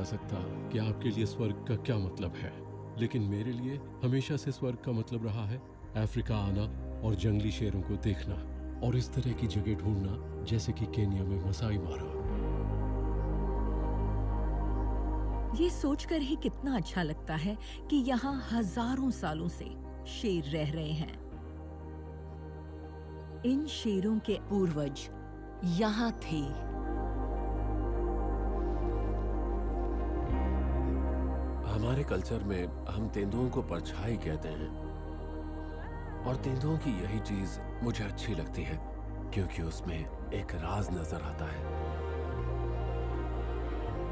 लगा सकता कि आपके लिए स्वर्ग का क्या मतलब है, लेकिन मेरे लिए हमेशा से स्वर्ग का मतलब रहा है अफ्रीका आना और जंगली शेरों को देखना और इस तरह की जगह ढूंढना जैसे कि केन्या में मसाई मारा। ये सोचकर ही कितना अच्छा लगता है कि यहाँ हजारों सालों से शेर रह रहे हैं। इन शेरों के पूर्वज यहाँ थे। हमारे कल्चर में हम तेंदुओं को परछाई कहते हैं और तेंदुओं की यही चीज मुझे अच्छी लगती है क्योंकि उसमें एक राज नजर आता है।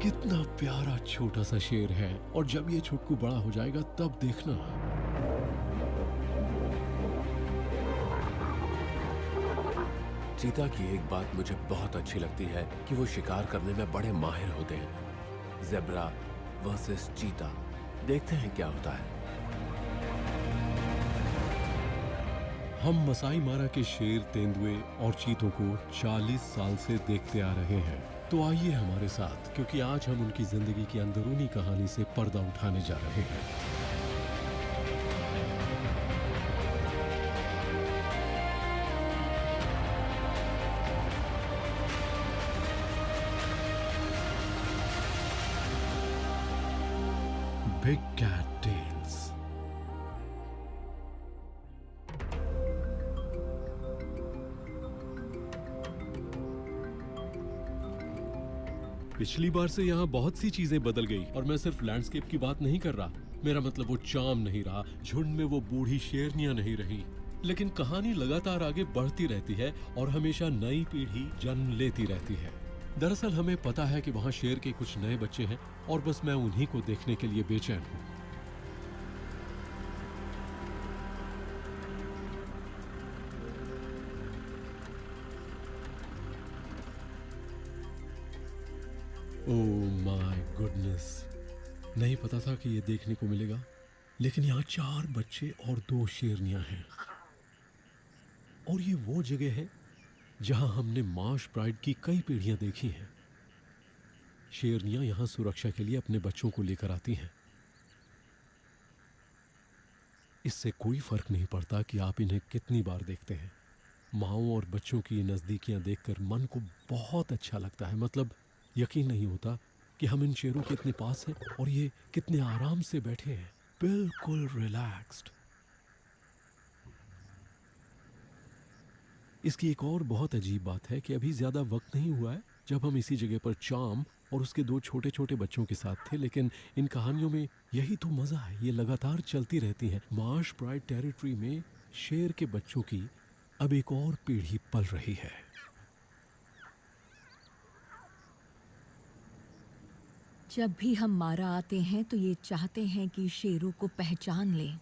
कितना प्यारा छोटा सा शेर है और जब ये छुटकू बड़ा हो जाएगा तब देखना। चीता की एक बात मुझे बहुत अच्छी लगती है कि वो शिकार करने में बड़े माहिर होते हैं। ज़ेब्रा वर्सेस चीता, देखते हैं क्या होता है। हम मसाई मारा के शेर, तेंदुए और चीतों को 40 साल से देखते आ रहे हैं, तो आइए हमारे साथ, क्योंकि आज हम उनकी जिंदगी की अंदरूनी कहानी से पर्दा उठाने जा रहे हैं। Big cat tales. पिछली बार से यहाँ बहुत सी चीजें बदल गई और मैं सिर्फ लैंडस्केप की बात नहीं कर रहा। मेरा मतलब वो चार्म नहीं रहा, झुंड में वो बूढ़ी शेरनियां नहीं रही, लेकिन कहानी लगातार आगे बढ़ती रहती है और हमेशा नई पीढ़ी जन्म लेती रहती है। दरअसल हमें पता है कि वहाँ शेर के कुछ नए बच्चे हैं और बस मैं उन्हीं को देखने के लिए बेचैन हूँ। ओह माय गुडनेस, नहीं पता था कि ये देखने को मिलेगा, लेकिन यहाँ 4 बच्चे और 2 शेरनियां हैं। और ये वो जगह है जहां हमने मार्श प्राइड की कई पीढ़ियां देखी हैं। शेरनियां यहाँ सुरक्षा के लिए अपने बच्चों को लेकर आती हैं। इससे कोई फर्क नहीं पड़ता कि आप इन्हें कितनी बार देखते हैं। माँओं और बच्चों की ये नजदीकियां देखकर मन को बहुत अच्छा लगता है। मतलब यकीन नहीं होता कि हम इन शेरों के इतने पास हैं और ये कितने आराम से बैठे हैं, बिल्कुल रिलैक्स्ड। इसकी एक और बहुत अजीब बात है कि अभी ज्यादा वक्त नहीं हुआ है जब हम इसी जगह पर चार्म और उसके 2 छोटे छोटे बच्चों के साथ थे, लेकिन इन कहानियों में यही तो मजा है, ये लगातार चलती रहती हैं। मार्श प्राइड टेरिटरी में शेर के बच्चों की अब एक और पीढ़ी पल रही है। जब भी हम मारा आते हैं तो ये चाहते हैं कि शेरों को पहचान लें।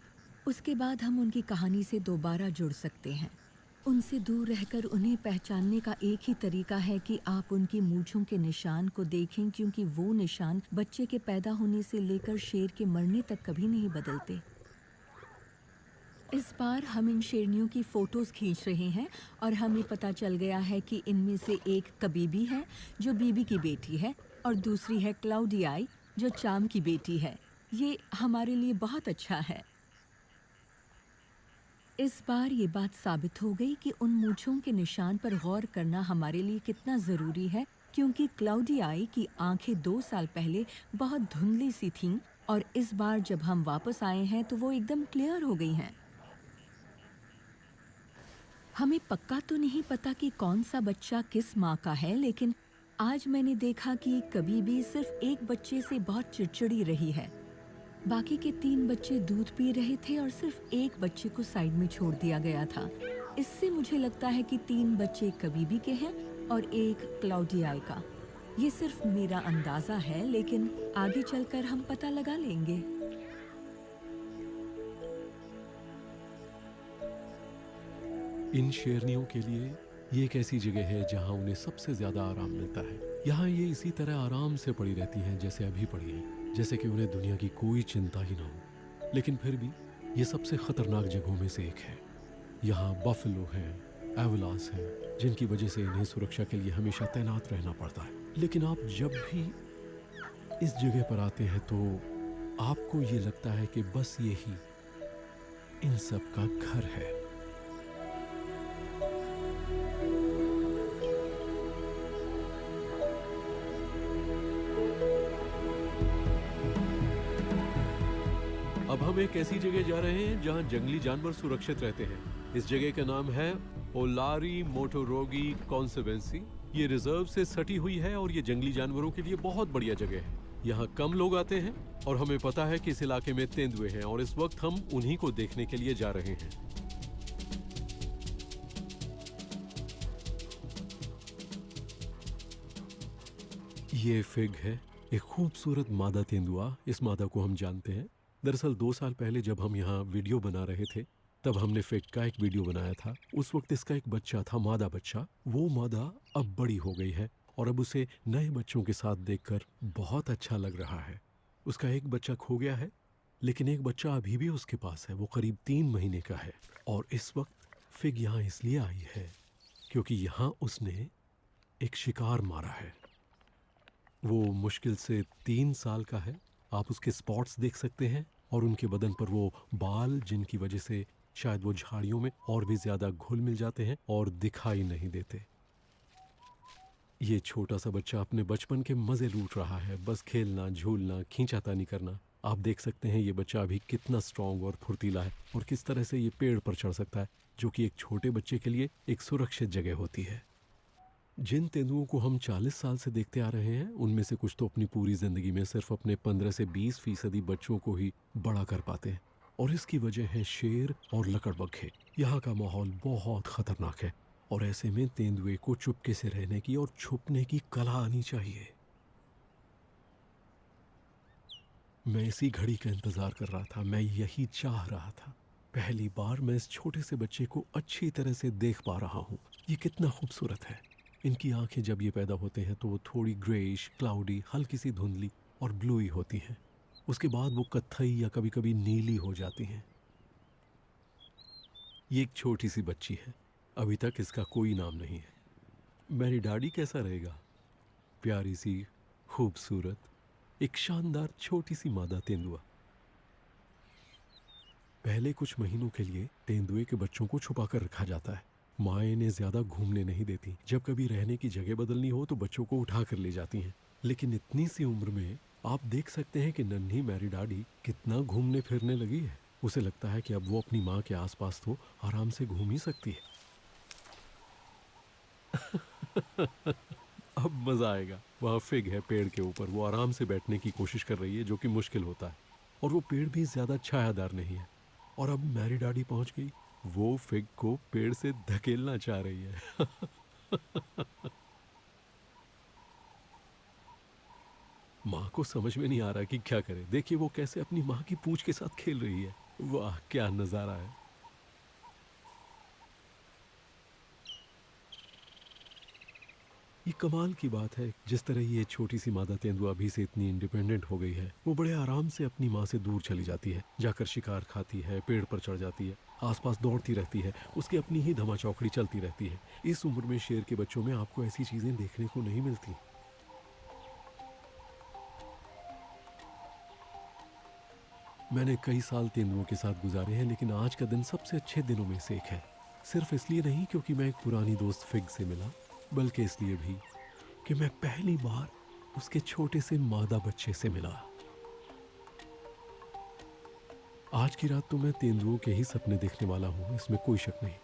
उसके बाद हम उनकी कहानी से दोबारा जुड़ सकते हैं। उनसे दूर रहकर उन्हें पहचानने का एक ही तरीका है कि आप उनकी मूंछों के निशान को देखें, क्योंकि वो निशान बच्चे के पैदा होने से लेकर शेर के मरने तक कभी नहीं बदलते। इस बार हम इन शेरनियों की फोटोज खींच रहे हैं और हमें पता चल गया है कि इनमें से एक कबीबी है जो बीबी की बेटी है और दूसरी है क्लाउडियाई जो चाम की बेटी है। ये हमारे लिए बहुत अच्छा है। इस बार ये बात साबित हो गई कि उन मूंछों के निशान पर गौर करना हमारे लिए कितना ज़रूरी है, क्योंकि क्लाउडियाई की आंखें 2 साल पहले बहुत धुंधली सी थीं और इस बार जब हम वापस आए हैं तो वो एकदम क्लियर हो गई हैं। हमें पक्का तो नहीं पता कि कौन सा बच्चा किस माँ का है, लेकिन आज मैंने देखा कि कबीबी सिर्फ एक बच्चे से बहुत चिड़चिड़ी रही है। बाकी के 3 बच्चे दूध पी रहे थे और सिर्फ एक बच्चे को साइड में छोड़ दिया गया था। इससे मुझे लगता है कि 3 बच्चे कबीबी के हैं और एक क्लाउडियाई का। ये सिर्फ मेरा अंदाजा है, लेकिन आगे चलकर हम पता लगा लेंगे। इन शेरनियों के लिए ये एक ऐसी जगह है जहां उन्हें सबसे ज्यादा आराम मिलता है। यहाँ ये इसी तरह आराम से पड़ी रहती हैं जैसे अभी पड़ी हैं, जैसे कि उन्हें दुनिया की कोई चिंता ही ना हो। लेकिन फिर भी ये सबसे खतरनाक जगहों में से एक है। यहाँ बफेलो हैं, एवलास हैं, जिनकी वजह से इन्हें सुरक्षा के लिए हमेशा तैनात रहना पड़ता है। लेकिन आप जब भी इस जगह पर आते हैं तो आपको ये लगता है कि बस यही इन सब का घर है। अब हम एक ऐसी जगह जा रहे हैं जहां जंगली जानवर सुरक्षित रहते हैं। इस जगह का नाम है ओलारी मोटोरोगी कॉन्जर्वेंसी। ये रिजर्व से सटी हुई है और ये जंगली जानवरों के लिए बहुत बढ़िया जगह है। यहाँ कम लोग आते हैं और हमें पता है कि इस इलाके में तेंदुए हैं और इस वक्त हम उन्हीं को देखने के लिए जा रहे हैं। ये फिग है, एक खूबसूरत मादा तेंदुआ। इस मादा को हम जानते हैं। दरअसल 2 साल पहले जब हम यहाँ वीडियो बना रहे थे तब हमने फिग का एक वीडियो बनाया था। उस वक्त इसका एक बच्चा था, मादा बच्चा। वो मादा अब बड़ी हो गई है और अब उसे नए बच्चों के साथ देखकर बहुत अच्छा लग रहा है। उसका एक बच्चा खो गया है लेकिन एक बच्चा अभी भी उसके पास है। वो करीब 3 महीने का है और इस वक्त फिग यहाँ इसलिए आई है क्योंकि यहाँ उसने एक शिकार मारा है। वो मुश्किल से 3 साल का है। आप उसके स्पॉट्स देख सकते हैं और उनके बदन पर वो बाल जिनकी वजह से शायद वो झाड़ियों में और भी ज्यादा घुल मिल जाते हैं और दिखाई नहीं देते। ये छोटा सा बच्चा अपने बचपन के मजे लूट रहा है, बस खेलना, झूलना, खींचातानी करना। आप देख सकते हैं ये बच्चा अभी कितना स्ट्रांग और फुर्तीला है और किस तरह से ये पेड़ पर चढ़ सकता है, जो कि एक छोटे बच्चे के लिए एक सुरक्षित जगह होती है। जिन तेंदुओं को हम 40 साल से देखते आ रहे हैं उनमें से कुछ तो अपनी पूरी जिंदगी में सिर्फ अपने 15 से 20% बच्चों को ही बड़ा कर पाते हैं और इसकी वजह है शेर और लकड़बग्घे। यहाँ का माहौल बहुत खतरनाक है और ऐसे में तेंदुए को चुपके से रहने की और छुपने की कला आनी चाहिए। मैं इसी घड़ी का इंतजार कर रहा था, मैं यही चाह रहा था। पहली बार मैं इस छोटे से बच्चे को अच्छी तरह से देख पा रहा हूँ। ये कितना खूबसूरत है। इनकी आंखें जब ये पैदा होते हैं तो वो थोड़ी ग्रेइश, क्लाउडी, हल्की सी धुंधली और ब्लूई होती हैं। उसके बाद वो कत्थई या कभी कभी नीली हो जाती हैं। ये एक छोटी सी बच्ची है, अभी तक इसका कोई नाम नहीं है। मेरी डैडी कैसा रहेगा? प्यारी सी, खूबसूरत, एक शानदार छोटी सी मादा तेंदुआ। पहले कुछ महीनों के लिए तेंदुए के बच्चों को छुपा कर रखा जाता है। माएँ इन्हें ज्यादा घूमने नहीं देती। जब कभी रहने की जगह बदलनी हो तो बच्चों को उठा कर ले जाती हैं। लेकिन इतनी सी उम्र में आप देख सकते हैं कि नन्ही मैरी डाडी कितना घूमने फिरने लगी है। उसे लगता है कि अब वो अपनी माँ के आसपास तो आराम से घूम ही सकती है। अब मजा आएगा। वहाँ फिग है पेड़ के ऊपर, वो आराम से बैठने की कोशिश कर रही है, जो कि मुश्किल होता है और वो पेड़ भी ज्यादा छायादार नहीं है। और अब मैरी डाडी पहुंच गई, वो फिग को पेड़ से धकेलना चाह रही है। माँ को समझ में नहीं आ रहा कि क्या करे। देखिए वो कैसे अपनी माँ की पूंछ के साथ खेल रही है। वाह क्या नजारा है। ये कमाल की बात है जिस तरह ये छोटी सी मादा तेंदुआ अभी से इतनी इंडिपेंडेंट हो गई है। वो बड़े आराम से अपनी माँ से दूर चली जाती है, जाकर शिकार खाती है, पेड़ पर चढ़ जाती है, आसपास दौड़ती रहती है, उसकी अपनी ही धमा चौकड़ी चलती रहती है। इस उम्र में शेर के बच्चों में आपको ऐसी चीजें देखने को नहीं मिलती। मैंने कई साल तेंदुओं के साथ गुजारे हैं लेकिन आज का दिन सबसे अच्छे दिनों में से एक है। सिर्फ इसलिए नहीं क्योंकि मैं एक पुरानी दोस्त फिग से मिला, बल्कि इसलिए भी कि मैं पहली बार उसके छोटे से मादा बच्चे से मिला। आज की रात तो मैं तेंदुओं के ही सपने देखने वाला हूँ, इसमें कोई शक नहीं।